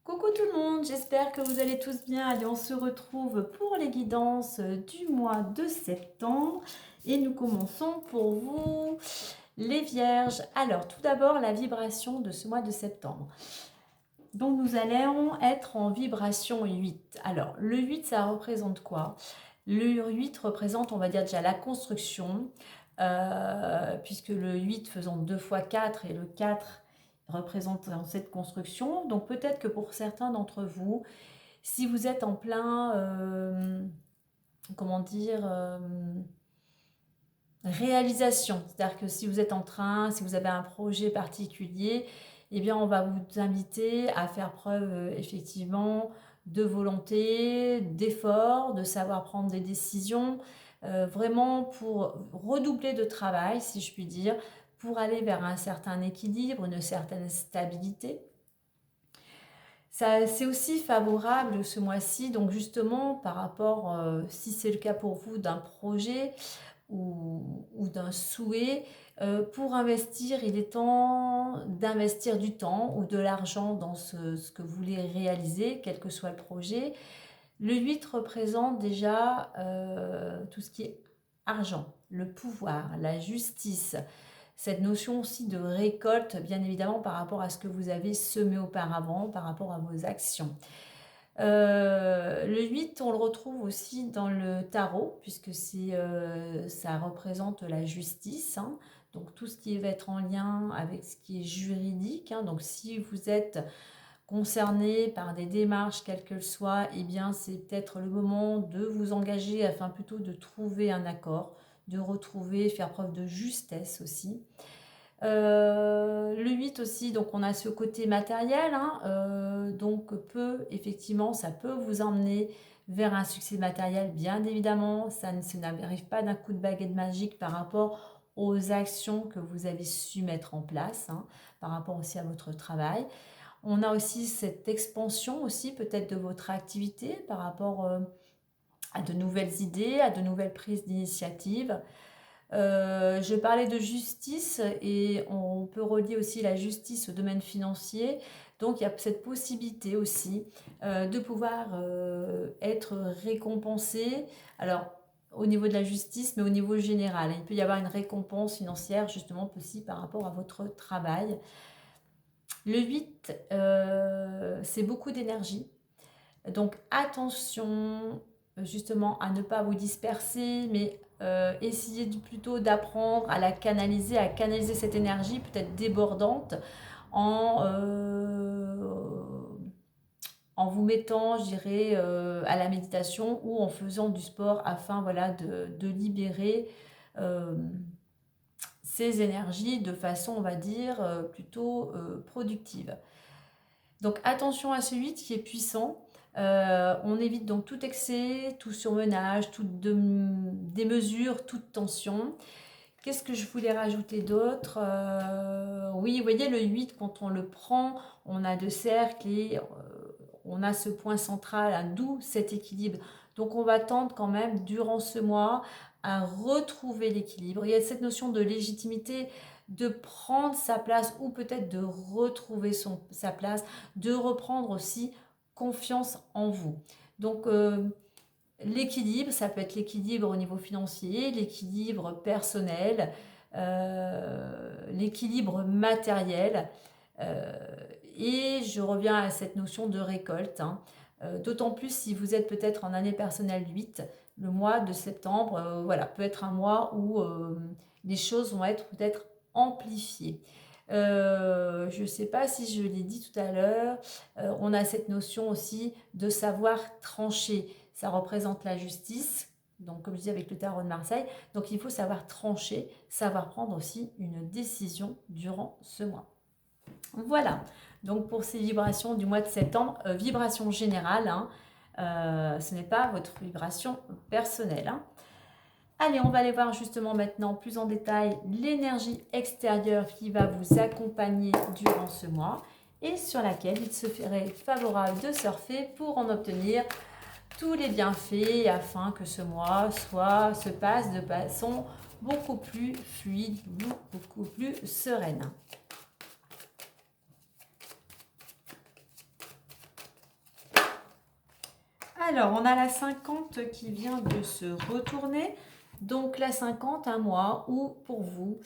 Coucou tout le monde, j'espère que vous allez tous bien. Allez, on se retrouve pour les guidances du mois de septembre et nous commençons pour vous les vierges. Alors tout d'abord la vibration de ce mois de septembre. Donc nous allons être en vibration 8. Alors le 8 ça représente quoi? Le 8 représente, on va dire déjà la construction, puisque le 8 faisant 2 fois 4 et le 4 représente cette construction. Donc peut-être que pour certains d'entre vous, si vous êtes en plein, comment dire, réalisation, c'est-à-dire que si vous êtes en train, si vous avez un projet particulier, eh bien on va vous inviter à faire preuve effectivement de volonté, d'effort, de savoir prendre des décisions, vraiment pour redoubler de travail, si je puis dire, pour aller vers un certain équilibre, une certaine stabilité. Ça, c'est aussi favorable ce mois-ci, donc justement par rapport, si c'est le cas pour vous, d'un projet ou d'un souhait, pour investir, il est temps d'investir du temps ou de l'argent dans ce que vous voulez réaliser, quel que soit le projet. Le 8 représente déjà tout ce qui est argent, le pouvoir, la justice, cette notion aussi de récolte, bien évidemment, par rapport à ce que vous avez semé auparavant, par rapport à vos actions. Le 8, on le retrouve aussi dans le tarot, puisque ça représente la justice, hein, donc tout ce qui va être en lien avec ce qui est juridique. Hein, donc si vous êtes concerné par des démarches, quelles qu'elles soient, eh bien c'est peut-être le moment de vous engager afin plutôt de trouver un accord, de retrouver, faire preuve de justesse aussi. Le 8 aussi, donc on a ce côté matériel, hein, donc effectivement, ça peut vous emmener vers un succès matériel, bien évidemment, ça n'arrive pas d'un coup de baguette magique par rapport aux actions que vous avez su mettre en place, hein, par rapport aussi à votre travail. On a aussi cette expansion aussi peut-être de votre activité par rapport à de nouvelles idées, à de nouvelles prises d'initiative. Je parlais de justice et on peut relier aussi la justice au domaine financier. Donc il y a cette possibilité aussi de pouvoir être récompensé. Alors au niveau de la justice, mais au niveau général. Il peut y avoir une récompense financière justement aussi par rapport à votre travail. Le 8, c'est beaucoup d'énergie. Donc attention justement à ne pas vous disperser, mais essayez plutôt d'apprendre à la canaliser, à canaliser cette énergie peut-être débordante en vous mettant, je dirais, à la méditation ou en faisant du sport afin voilà, de libérer euh, ces énergies de façon, on va dire, plutôt productive. Donc attention à ce 8 qui est puissant. On évite donc tout excès, tout surmenage, toute démesure, toute tension. Qu'est-ce que je voulais rajouter d'autre? Oui, vous voyez, le 8, quand on le prend, on a deux cercles et on a ce point central, hein, d'où cet équilibre. Donc on va tendre quand même, durant ce mois, à retrouver l'équilibre. Il y a cette notion de légitimité, de prendre sa place ou peut-être de retrouver sa place, de reprendre aussi confiance en vous. Donc l'équilibre, ça peut être l'équilibre au niveau financier, l'équilibre personnel, l'équilibre matériel. Euh, et je reviens à cette notion de récolte, hein. D'autant plus si vous êtes peut-être en année personnelle 8, le mois de septembre, voilà, peut être un mois où les choses vont être peut-être amplifiées. Je ne sais pas si je l'ai dit tout à l'heure, on a cette notion aussi de savoir trancher. Ça représente la justice, donc comme je dis avec le tarot de Marseille. Donc il faut savoir trancher, savoir prendre aussi une décision durant ce mois. Voilà, donc pour ces vibrations du mois de septembre, vibration générale, hein, ce n'est pas votre vibration personnelle, hein. Allez, on va aller voir justement maintenant plus en détail l'énergie extérieure qui va vous accompagner durant ce mois et sur laquelle il se ferait favorable de surfer pour en obtenir tous les bienfaits afin que ce mois se passe de façon beaucoup plus fluide, beaucoup plus sereine. Alors, on a la 50 qui vient de se retourner. Donc, la 50, un mois où, pour vous,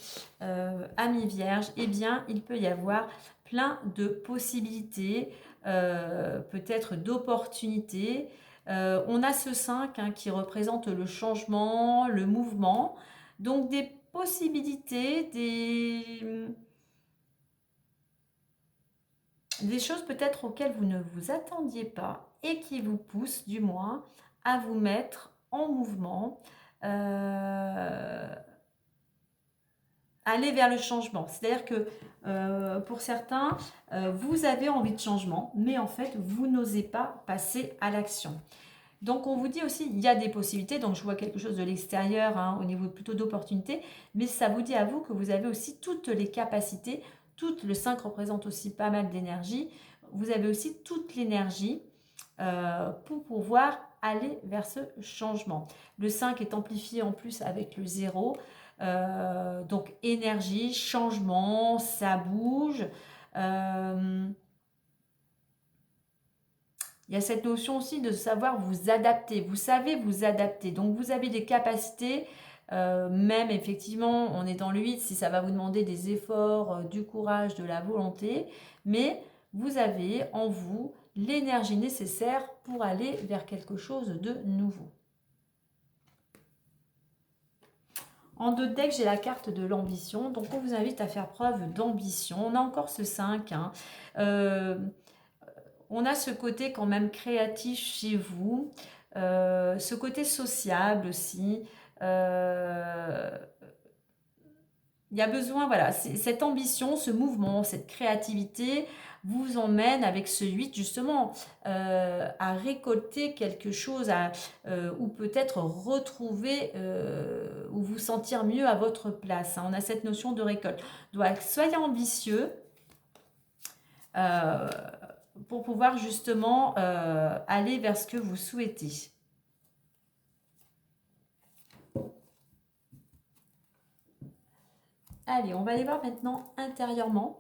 amis vierges, eh bien, il peut y avoir plein de possibilités, peut-être d'opportunités. On a ce 5 hein, qui représente le changement, le mouvement. Donc, des possibilités, des choses peut-être auxquelles vous ne vous attendiez pas et qui vous poussent du moins à vous mettre en mouvement, aller vers le changement. C'est-à-dire que pour certains, vous avez envie de changement, mais en fait, vous n'osez pas passer à l'action. Donc on vous dit aussi, il y a des possibilités, donc je vois quelque chose de l'extérieur, hein, au niveau plutôt d'opportunités, mais ça vous dit à vous que vous avez aussi toutes les capacités, le 5 représente aussi pas mal d'énergie, vous avez aussi toute l'énergie pour pouvoir aller vers ce changement. Le 5 est amplifié en plus avec le 0, donc énergie, changement, ça bouge. Il y a cette notion aussi de savoir vous adapter. Vous savez vous adapter. Donc, vous avez des capacités. Même effectivement, on est dans le 8, si ça va vous demander des efforts, du courage, de la volonté. Mais vous avez en vous l'énergie nécessaire pour aller vers quelque chose de nouveau. En deux decks, j'ai la carte de l'ambition. Donc, on vous invite à faire preuve d'ambition. On a encore ce 5. Hein. On a ce côté quand même créatif chez vous, ce côté sociable aussi. Il y a besoin, voilà, cette ambition, ce mouvement, cette créativité vous emmène avec ce 8 justement à récolter quelque chose, ou peut-être retrouver ou vous sentir mieux à votre place. Hein. On a cette notion de récolte. Donc, soyez ambitieux. Pour pouvoir justement aller vers ce que vous souhaitez. Allez, on va aller voir maintenant intérieurement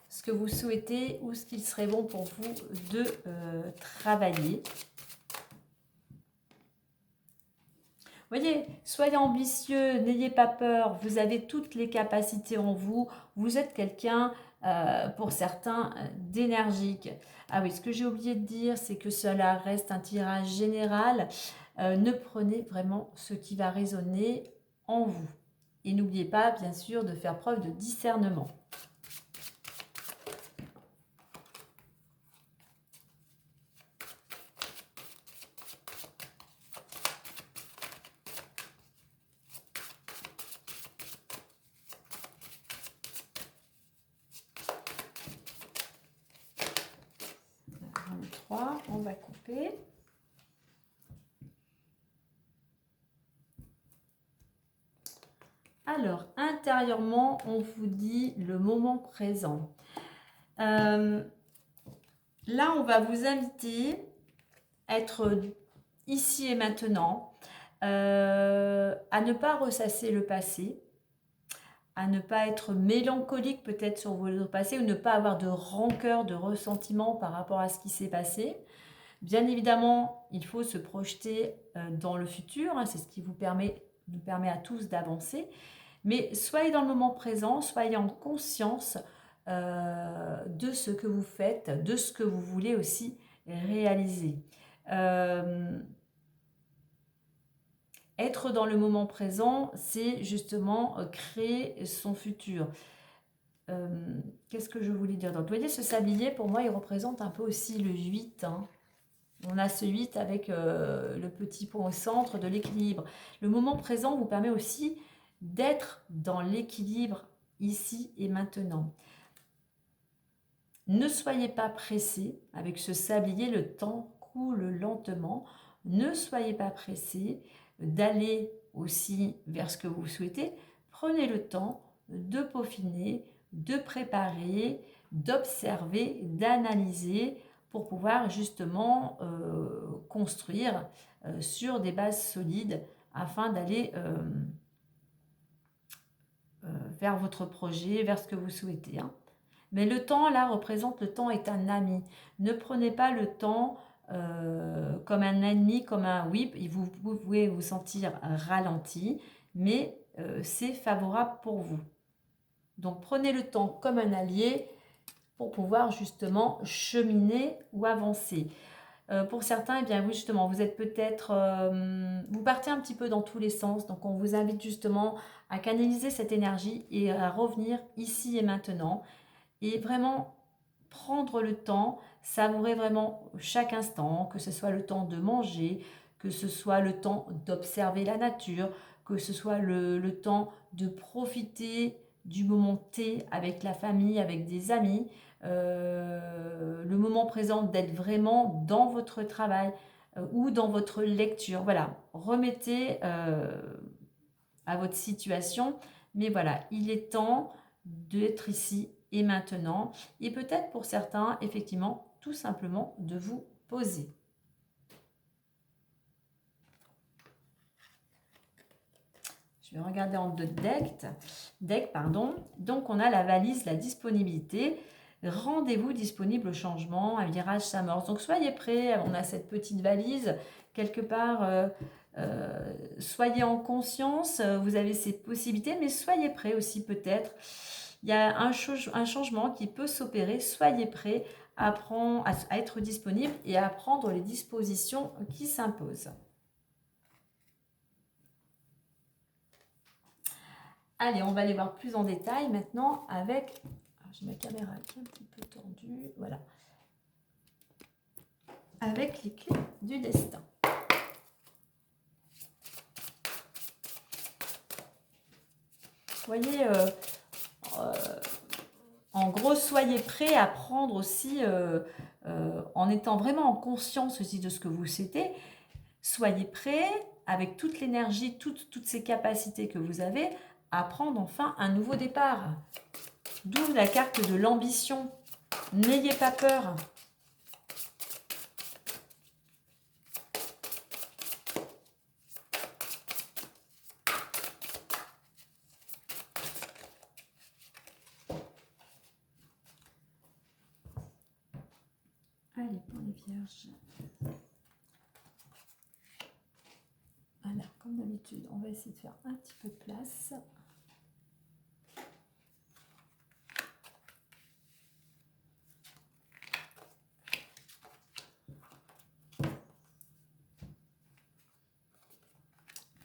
ce que vous souhaitez ou ce qu'il serait bon pour vous de travailler. Voyez, soyez ambitieux, n'ayez pas peur, vous avez toutes les capacités en vous, vous êtes quelqu'un, pour certains, d'énergique. Ah oui, ce que j'ai oublié de dire, c'est que cela reste un tirage général. Ne prenez vraiment ce qui va résonner en vous. Et n'oubliez pas, bien sûr, de faire preuve de discernement. On va couper. Alors, intérieurement, on vous dit le moment présent. Là, on va vous inviter à être ici et maintenant, à ne pas ressasser le passé, à ne pas être mélancolique peut-être sur votre passé ou ne pas avoir de rancœur, de ressentiment par rapport à ce qui s'est passé. Bien évidemment, il faut se projeter dans le futur, hein, c'est ce qui nous permet à tous d'avancer. Mais soyez dans le moment présent, soyez en conscience de ce que vous faites, de ce que vous voulez aussi réaliser. Être dans le moment présent, c'est justement créer son futur. Qu'est-ce que je voulais dire? Donc, vous voyez, ce sablier, pour moi, il représente un peu aussi le 8. Hein. On a ce 8 avec le petit pont au centre de l'équilibre. Le moment présent vous permet aussi d'être dans l'équilibre ici et maintenant. Ne soyez pas pressé. Avec ce sablier, le temps coule lentement. Ne soyez pas pressé d'aller aussi vers ce que vous souhaitez. Prenez le temps de peaufiner, de préparer, d'observer, d'analyser pour pouvoir justement construire sur des bases solides afin d'aller vers votre projet, vers ce que vous souhaitez. Hein. Mais le temps, là, représente, le temps est un ami. Ne prenez pas le temps comme un ennemi, comme un whip. Vous pouvez vous sentir ralenti, mais c'est favorable pour vous. Donc prenez le temps comme un allié pour pouvoir justement cheminer ou avancer. Pour certains, eh bien oui, justement, vous êtes peut-être, vous partez un petit peu dans tous les sens, donc on vous invite justement à canaliser cette énergie et à revenir ici et maintenant, et vraiment prendre le temps, savourer vraiment chaque instant, que ce soit le temps de manger, que ce soit le temps d'observer la nature, que ce soit le temps de profiter du moment T avec la famille, avec des amis, le moment présent d'être vraiment dans votre travail ou dans votre lecture. Voilà, remettez à votre situation, mais voilà, il est temps d'être ici et maintenant, et peut-être pour certains, effectivement, tout simplement de vous poser. Je vais regarder en deux decks, pardon. Donc, on a la valise, la disponibilité. Rendez-vous disponible au changement, un virage s'amorce. Donc, soyez prêts. On a cette petite valise. Quelque part, soyez en conscience. Vous avez ces possibilités, mais soyez prêts aussi peut-être. Il y a un changement qui peut s'opérer. Soyez prêts à être disponible et à prendre les dispositions qui s'imposent. Allez, on va aller voir plus en détail maintenant avec... J'ai ma caméra qui est un petit peu tendue. Voilà. Avec les clés du destin. Vous voyez, en gros, soyez prêts à prendre aussi, en étant vraiment en conscience aussi de ce que vous souhaitez, soyez prêts avec toute l'énergie, toutes ces capacités que vous avez, à prendre enfin un nouveau départ. D'où la carte de l'ambition. N'ayez pas peur. Allez, pour les vierges. Voilà, comme d'habitude, on va essayer de faire un petit peu de place.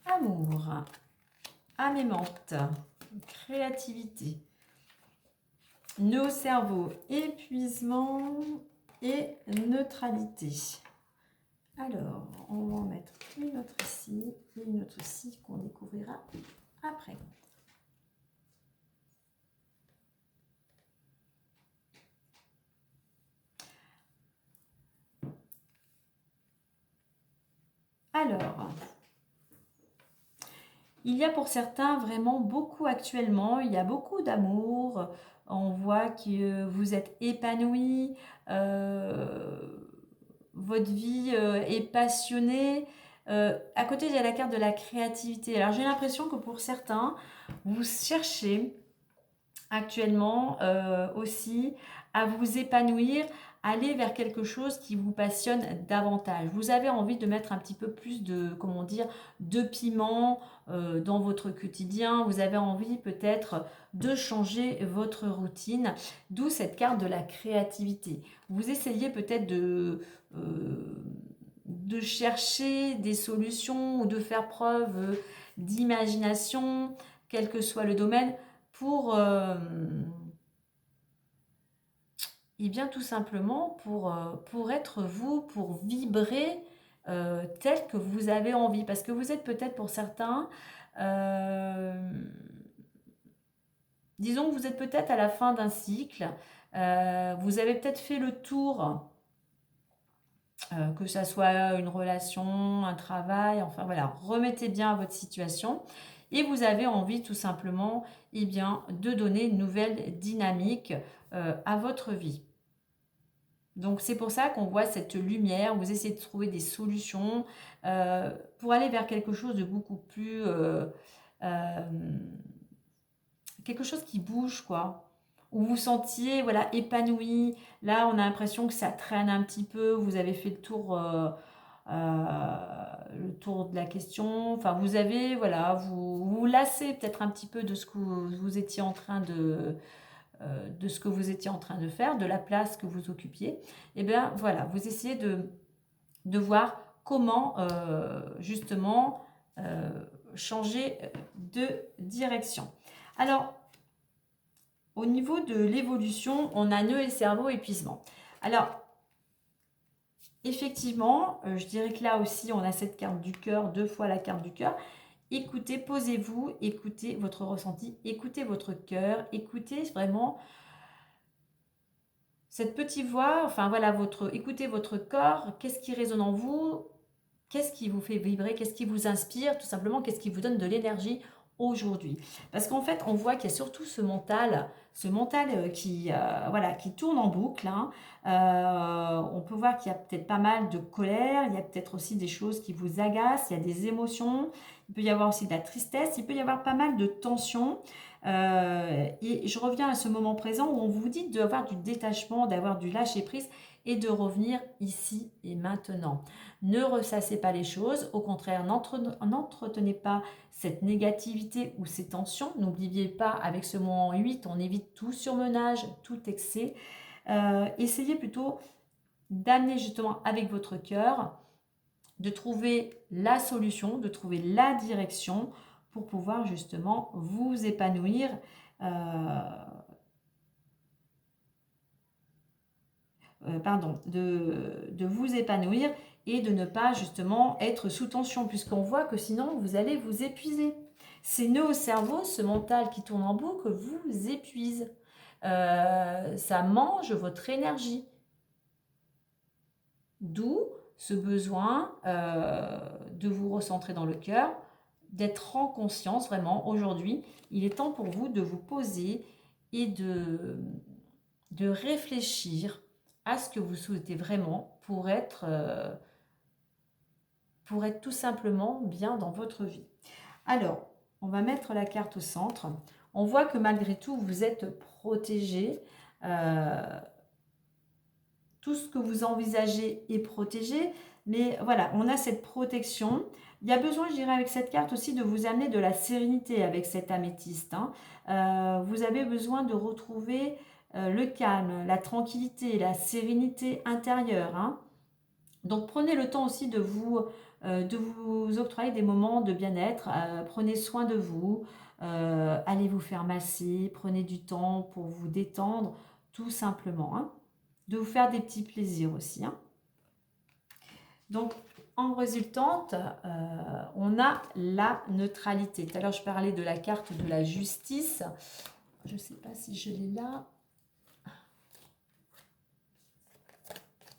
Amour, âme aimante, créativité, nœud au cerveau, épuisement et neutralité. Alors, on va en mettre une autre ici et une autre ici qu'on découvrira après. Alors, il y a pour certains vraiment beaucoup actuellement, il y a beaucoup d'amour, on voit que vous êtes épanoui, votre vie est passionnée. À côté, il y a la carte de la créativité. Alors, j'ai l'impression que pour certains, vous cherchez actuellement aussi à vous épanouir, aller vers quelque chose qui vous passionne davantage. Vous avez envie de mettre un petit peu plus de, comment dire, de piment dans votre quotidien. Vous avez envie peut-être de changer votre routine, d'où cette carte de la créativité. Vous essayez peut-être de chercher des solutions ou de faire preuve d'imagination, quel que soit le domaine, pour et bien tout simplement pour être vous, pour vibrer tel que vous avez envie. Parce que vous êtes peut-être pour certains, disons que vous êtes peut-être à la fin d'un cycle, vous avez peut-être fait le tour, que ça soit une relation, un travail, enfin voilà, remettez bien à votre situation. Et vous avez envie tout simplement bien, de donner une nouvelle dynamique à votre vie. Donc c'est pour ça qu'on voit cette lumière, vous essayez de trouver des solutions pour aller vers quelque chose de beaucoup plus... quelque chose qui bouge, quoi. où vous sentiez voilà, épanoui. Là, on a l'impression que ça traîne un petit peu, vous avez fait le tour de la question. Enfin, vous avez, voilà, vous lassez peut-être un petit peu de ce que vous étiez en train de ce que vous étiez en train de faire, de la place que vous occupiez. Et bien voilà, vous essayez de voir comment justement changer de direction. Alors, au niveau de l'évolution, on a nœud et cerveau épuisement. Alors, effectivement, je dirais que là aussi, on a cette carte du cœur, 2 fois la carte du cœur. Écoutez, posez-vous, écoutez votre ressenti, écoutez votre cœur, écoutez vraiment cette petite voix, enfin voilà, écoutez votre corps, qu'est-ce qui résonne en vous, qu'est-ce qui vous fait vibrer, qu'est-ce qui vous inspire, tout simplement, qu'est-ce qui vous donne de l'énergie aujourd'hui. Parce qu'en fait, on voit qu'il y a surtout ce mental voilà, qui tourne en boucle, hein. On peut voir qu'il y a peut-être pas mal de colère, il y a peut-être aussi des choses qui vous agacent, il y a des émotions, il peut y avoir aussi de la tristesse, il peut y avoir pas mal de tensions. Et je reviens à ce moment présent où on vous dit d'avoir du détachement, d'avoir du lâcher-prise et de revenir ici et maintenant. Ne ressassez pas les choses, au contraire, n'entretenez pas cette négativité ou ces tensions. N'oubliez pas, avec ce moment 8, on évite tout surmenage, tout excès. Essayez plutôt d'amener justement avec votre cœur, de trouver la solution, de trouver la direction pour pouvoir justement vous épanouir. Pardon, de vous épanouir et de ne pas justement être sous tension, puisqu'on voit que sinon vous allez vous épuiser. Ces nœuds au cerveau, ce mental qui tourne en boucle, vous épuise. Ça mange votre énergie. D'où ce besoin de vous recentrer dans le cœur, d'être en conscience vraiment aujourd'hui. Il est temps pour vous de vous poser et de réfléchir à ce que vous souhaitez vraiment pour être tout simplement bien dans votre vie. Alors, on va mettre la carte au centre. On voit que malgré tout, vous êtes protégé. Tout ce que vous envisagez est protégé. Mais voilà, on a cette protection. Il y a besoin, je dirais, avec cette carte aussi, de vous amener de la sérénité avec cette améthyste, hein. Vous avez besoin de retrouver le calme, la tranquillité, la sérénité intérieure, hein. Donc prenez le temps aussi de vous octroyer des moments de bien-être. Prenez soin de vous, allez vous faire masser, prenez du temps pour vous détendre, tout simplement, hein. De vous faire des petits plaisirs aussi, hein. Donc en résultante, on a la neutralité. Tout à l'heure, je parlais de la carte de la justice. Je ne sais pas si je l'ai là.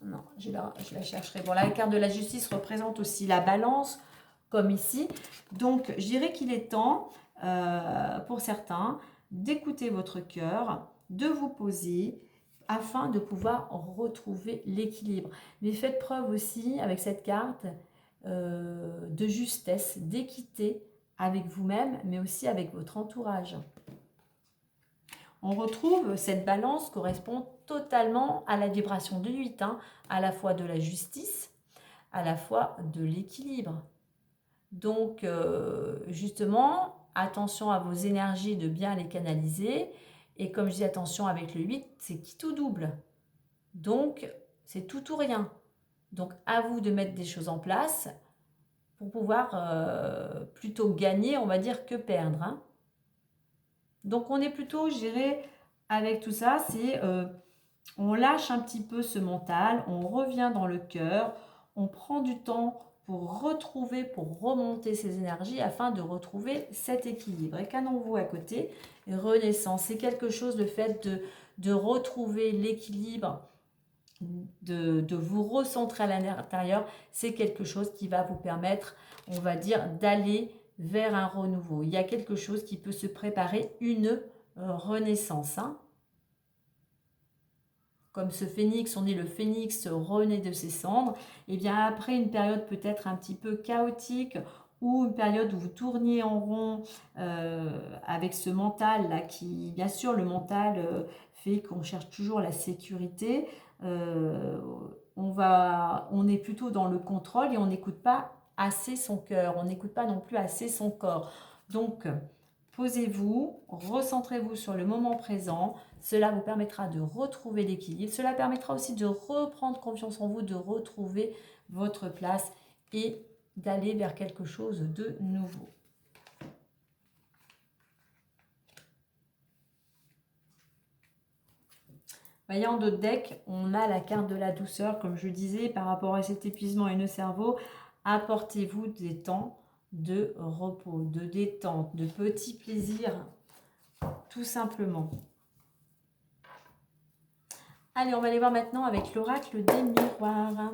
Non, je la chercherai. Bon, la carte de la justice représente aussi la balance, comme ici. Donc, je dirais qu'il est temps, pour certains, d'écouter votre cœur, de vous poser, afin de pouvoir retrouver l'équilibre. Mais faites preuve aussi, avec cette carte, de justesse, d'équité avec vous-même, mais aussi avec votre entourage. On retrouve cette balance correspond totalement à la vibration de 8, hein, à la fois de la justice, à la fois de l'équilibre. Donc, justement, attention à vos énergies, de bien les canaliser. Et comme je dis, attention avec le 8, c'est qui tout double. Donc, c'est tout ou rien. Donc, à vous de mettre des choses en place pour pouvoir plutôt gagner, on va dire, que perdre, hein. Donc, on est plutôt, je dirais, avec tout ça, c'est on lâche un petit peu ce mental, on revient dans le cœur, on prend du temps pour retrouver, pour remonter ses énergies afin de retrouver cet équilibre. Et qu'avons-vous à côté? Renaissance, c'est quelque chose, le fait de retrouver l'équilibre, de vous recentrer à l'intérieur, c'est quelque chose qui va vous permettre, on va dire, d'aller vers un renouveau. Il y a quelque chose qui peut se préparer, une renaissance, hein. Comme ce phénix, on dit le phénix renaît de ses cendres, et bien après une période peut-être un petit peu chaotique, ou une période où vous tourniez en rond avec ce mental là qui, bien sûr, le mental fait qu'on cherche toujours la sécurité. On est plutôt dans le contrôle et on n'écoute pas assez son cœur, on n'écoute pas non plus assez son corps. Donc, posez-vous, recentrez-vous sur le moment présent. Cela vous permettra de retrouver l'équilibre. Cela permettra aussi de reprendre confiance en vous, de retrouver votre place et d'aller vers quelque chose de nouveau. Voyez, en dos de deck, on a la carte de la douceur, comme je disais, par rapport à cet épuisement et le cerveau. Apportez-vous des temps de repos, de détente, de petits plaisirs, tout simplement. Allez, on va aller voir maintenant avec l'oracle des miroirs.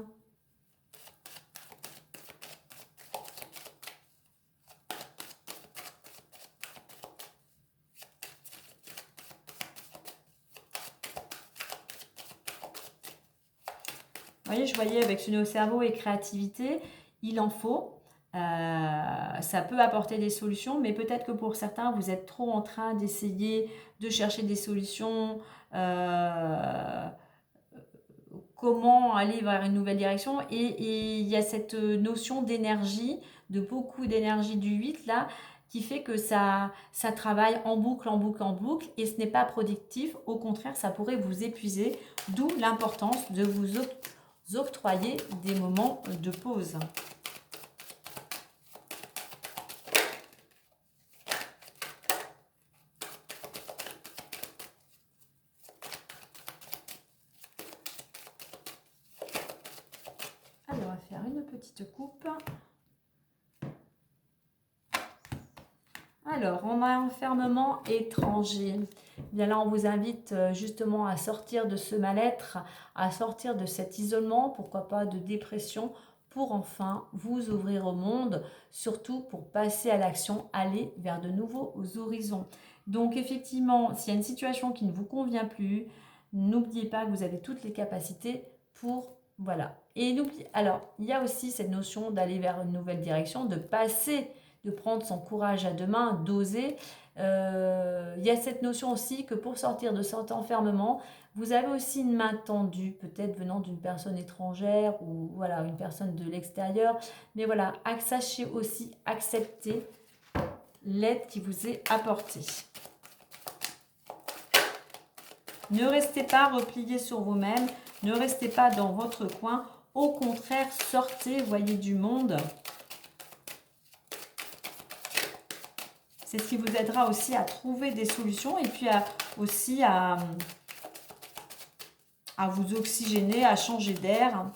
Vous voyez, je voyais avec ce nœud au cerveau et créativité, il en faut. Ça peut apporter des solutions, mais peut-être que pour certains, vous êtes trop en train d'essayer de chercher des solutions, comment aller vers une nouvelle direction. Et il y a cette notion d'énergie, de beaucoup d'énergie du 8 là, qui fait que ça travaille en boucle, en boucle, en boucle, et ce n'est pas productif. Au contraire, ça pourrait vous épuiser, d'où l'importance de vous octroyer des moments de pause. Alors, on va faire une petite coupe. Alors, on a un enfermement étranger. Bien là, on vous invite justement à sortir de ce mal-être, à sortir de cet isolement, pourquoi pas de dépression, pour enfin vous ouvrir au monde, surtout pour passer à l'action, aller vers de nouveaux horizons. Donc effectivement, s'il y a une situation qui ne vous convient plus, n'oubliez pas que vous avez toutes les capacités pour... Voilà. Et n'oubliez... Alors, il y a aussi cette notion d'aller vers une nouvelle direction, de passer, de prendre son courage à deux mains, d'oser. Il y a cette notion aussi que pour sortir de cet enfermement, vous avez aussi une main tendue, peut-être venant d'une personne étrangère ou voilà, une personne de l'extérieur. Mais voilà, sachez aussi accepter l'aide qui vous est apportée. Ne restez pas repliés sur vous-même, ne restez pas dans votre coin. Au contraire, sortez, voyez du monde. C'est ce qui vous aidera aussi à trouver des solutions et puis aussi à vous oxygéner, à changer d'air.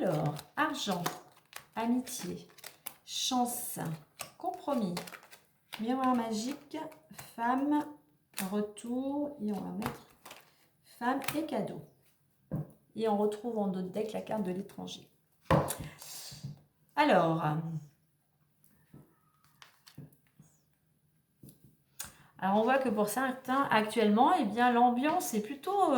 Alors, argent, amitié, chance, compromis, miroir magique, femme, retour, et on va mettre femme et cadeau. Et on retrouve en dos de deck la carte de l'étranger. Alors, on voit que pour certains, actuellement, eh bien, l'ambiance est plutôt...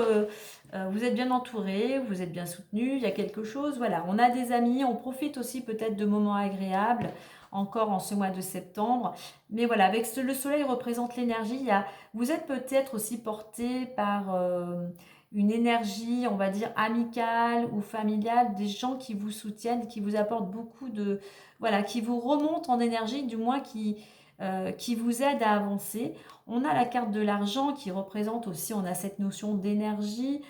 vous êtes bien entouré, vous êtes bien soutenu, il y a quelque chose. Voilà, on a des amis, on profite aussi peut-être de moments agréables, encore en ce mois de septembre. Mais voilà, avec le soleil représente l'énergie. Vous êtes peut-être aussi porté par une énergie, on va dire, amicale ou familiale, des gens qui vous soutiennent, qui vous apportent beaucoup de... Voilà, qui vous remontent en énergie, du moins qui vous aident à avancer. On a la carte de l'argent qui représente aussi, on a cette notion d'énergie,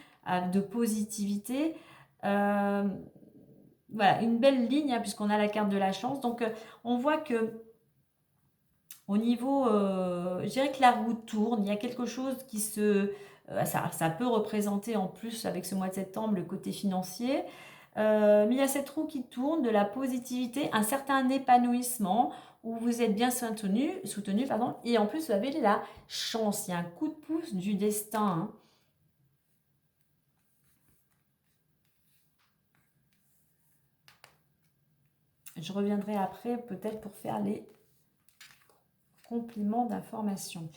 de positivité. Voilà, une belle ligne, hein, puisqu'on a la carte de la chance. Donc, on voit que au niveau, je dirais que la roue tourne. Il y a quelque chose qui ça peut représenter en plus, avec ce mois de septembre, le côté financier. Mais il y a cette roue qui tourne, de la positivité, un certain épanouissement où vous êtes bien soutenu, pardon, et en plus vous avez la chance, il y a un coup de pouce du destin. Hein. Je reviendrai après peut-être pour faire les compléments d'information.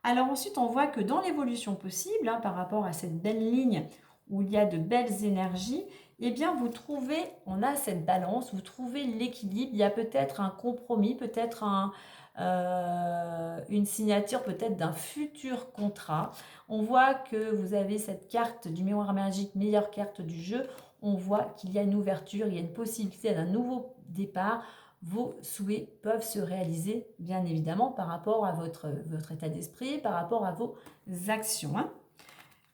Alors ensuite, on voit que dans l'évolution possible, hein, par rapport à cette belle ligne où il y a de belles énergies, eh bien vous trouvez, on a cette balance, vous trouvez l'équilibre, il y a peut-être un compromis, peut-être une signature peut-être d'un futur contrat. On voit que vous avez cette carte du miroir magique, meilleure carte du jeu. On voit qu'il y a une ouverture, il y a une possibilité d'un nouveau départ. Vos souhaits peuvent se réaliser, bien évidemment, par rapport à votre état d'esprit, par rapport à vos actions. Hein.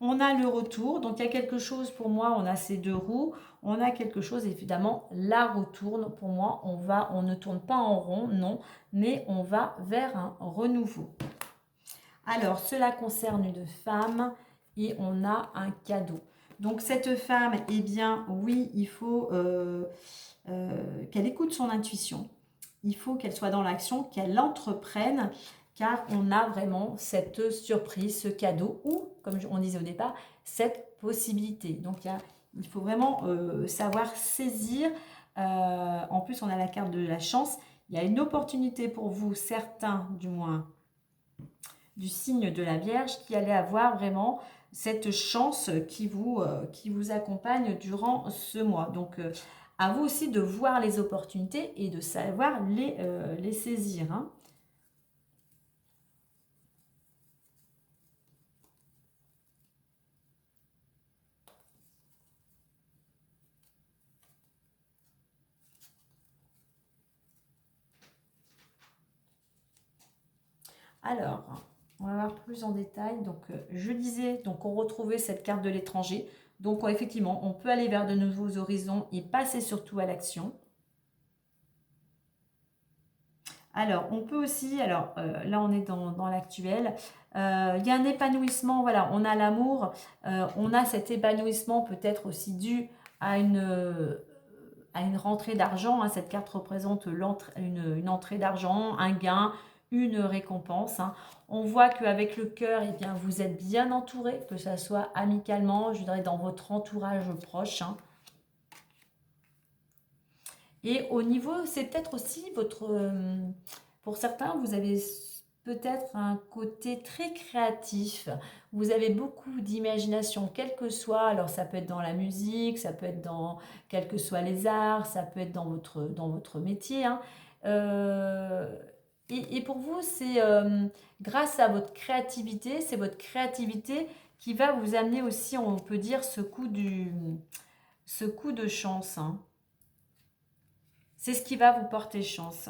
On a le retour, donc il y a quelque chose pour moi, on a ces deux roues, on a quelque chose, évidemment, la retourne. Pour moi, on ne tourne pas en rond, non, mais on va vers un renouveau. Alors, cela concerne une femme et on a un cadeau. Donc, cette femme, eh bien, oui, il faut qu'elle écoute son intuition. Il faut qu'elle soit dans l'action, qu'elle entreprenne, car on a vraiment cette surprise, ce cadeau, ou, comme on disait au départ, cette possibilité. Donc, il faut vraiment savoir saisir. En plus, on a la carte de la chance. Il y a une opportunité pour vous, certains du moins, du signe de la Vierge, qui allait avoir vraiment cette chance qui vous accompagne durant ce mois. Donc, à vous aussi de voir les opportunités et de savoir les saisir. Hein. Alors, on va voir plus en détail. Donc, je disais, donc on retrouvait cette carte de l'étranger. Donc, effectivement, on peut aller vers de nouveaux horizons et passer surtout à l'action. Alors, on peut aussi, alors là on est dans l'actuel, il y a un épanouissement, voilà, on a l'amour, on a cet épanouissement peut-être aussi dû à une rentrée d'argent, hein. Cette carte représente une entrée d'argent, un gain, une récompense. Hein. On voit qu'avec le cœur, eh bien, vous êtes bien entouré, que ce soit amicalement, je dirais dans votre entourage proche. Hein. Et au niveau, c'est peut-être aussi pour certains, vous avez peut-être un côté très créatif. Vous avez beaucoup d'imagination, quel que soit. Alors, ça peut être dans la musique, ça peut être dans quels que soient les arts, ça peut être dans votre métier. Hein. Et pour vous, c'est grâce à votre créativité, c'est votre créativité qui va vous amener aussi, on peut dire, ce coup de chance. Hein. C'est ce qui va vous porter chance.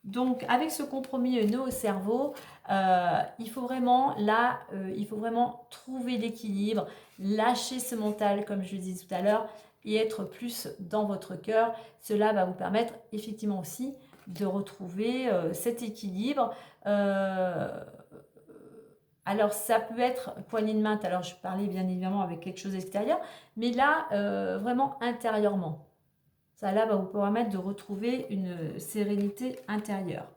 Donc, avec ce compromis nœud au cerveau, il faut vraiment, là, il faut vraiment trouver l'équilibre, lâcher ce mental, comme je le disais tout à l'heure, et être plus dans votre cœur. Cela va vous permettre effectivement aussi de retrouver cet équilibre. Alors, ça peut être poignée de main. Alors, je parlais bien évidemment avec quelque chose d'extérieur, mais là, vraiment intérieurement. Ça, là, va vous permettre de retrouver une sérénité intérieure.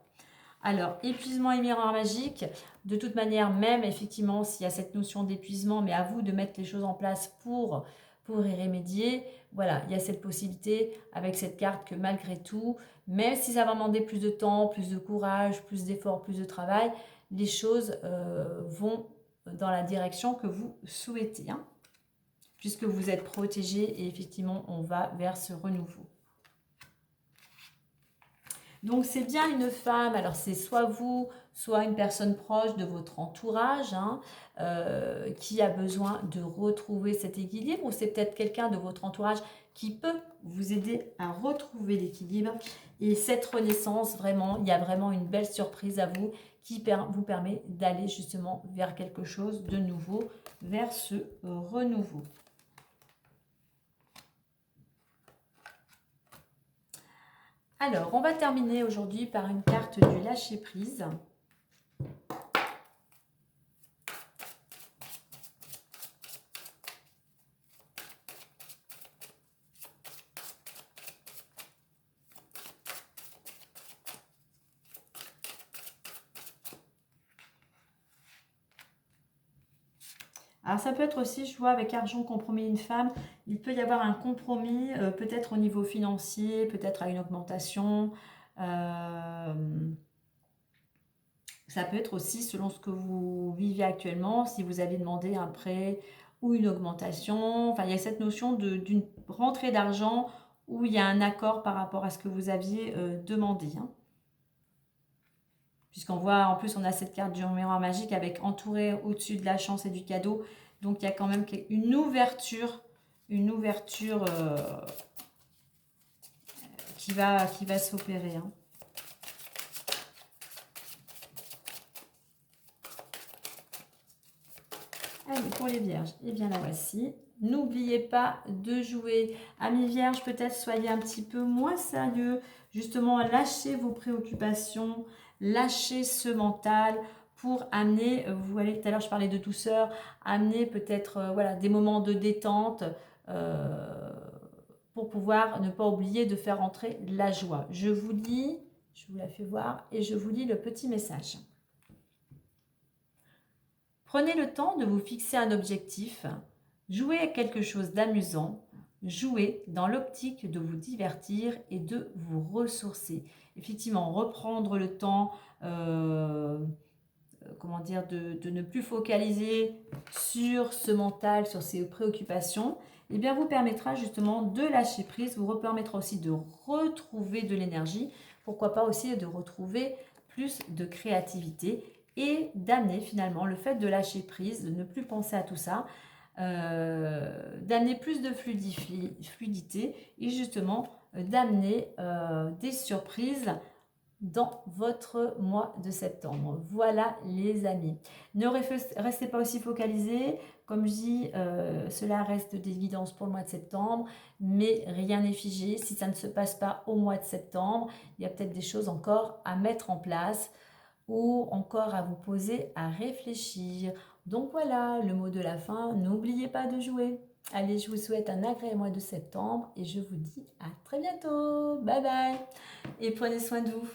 Alors, épuisement et miroir magique, de toute manière, même effectivement, s'il y a cette notion d'épuisement, mais à vous de mettre les choses en place pour y remédier. Voilà, il y a cette possibilité avec cette carte que malgré tout, même si ça va demander plus de temps, plus de courage, plus d'efforts, plus de travail, les choses vont dans la direction que vous souhaitez. Hein, puisque vous êtes protégé et effectivement, on va vers ce renouveau. Donc, c'est bien une femme, alors c'est soit vous, soit une personne proche de votre entourage hein, qui a besoin de retrouver cet équilibre, ou c'est peut-être quelqu'un de votre entourage qui peut vous aider à retrouver l'équilibre. Et cette renaissance, vraiment, il y a vraiment une belle surprise à vous qui vous permet d'aller justement vers quelque chose de nouveau, vers ce renouveau. Alors, on va terminer aujourd'hui par une carte du lâcher-prise. Alors ça peut être aussi, je vois avec argent, compromis, une femme, il peut y avoir un compromis, peut-être au niveau financier, peut-être à une augmentation. Euh, Ça peut être aussi selon ce que vous vivez actuellement, si vous avez demandé un prêt ou une augmentation. Enfin, il y a cette notion d'une rentrée d'argent où il y a un accord par rapport à ce que vous aviez demandé, hein. Puisqu'on voit, en plus, on a cette carte du miroir magique avec entouré au-dessus de la chance et du cadeau. Donc, il y a quand même une ouverture qui va s'opérer, hein. Allez, pour les vierges, eh bien la voici. N'oubliez pas de jouer. Amis vierges, peut-être soyez un petit peu moins sérieux. Justement, lâchez vos préoccupations, lâchez ce mental pour amener, vous voyez, tout à l'heure je parlais de douceur, amener peut-être voilà, des moments de détente euh, pour pouvoir ne pas oublier de faire entrer la joie. Je vous lis, je vous la fais voir et je vous lis le petit message. Prenez le temps de vous fixer un objectif, jouez à quelque chose d'amusant, jouez dans l'optique de vous divertir et de vous ressourcer. Effectivement, reprendre le temps, comment dire, de ne plus focaliser sur ce mental, sur ces préoccupations, eh bien vous permettra justement de lâcher prise, vous permettra aussi de retrouver de l'énergie, pourquoi pas aussi de retrouver plus de créativité et d'amener finalement le fait de lâcher prise, de ne plus penser à tout ça, d'amener plus de fluidité et justement d'amener des surprises dans votre mois de septembre. Voilà les amis. Ne restez pas aussi focalisés. Comme je dis, cela reste des guidances pour le mois de septembre, mais rien n'est figé. Si ça ne se passe pas au mois de septembre, il y a peut-être des choses encore à mettre en place ou encore à vous poser, à réfléchir. Donc voilà, le mot de la fin, n'oubliez pas de jouer. Allez, je vous souhaite un agréable mois de septembre et je vous dis à très bientôt. Bye bye et prenez soin de vous.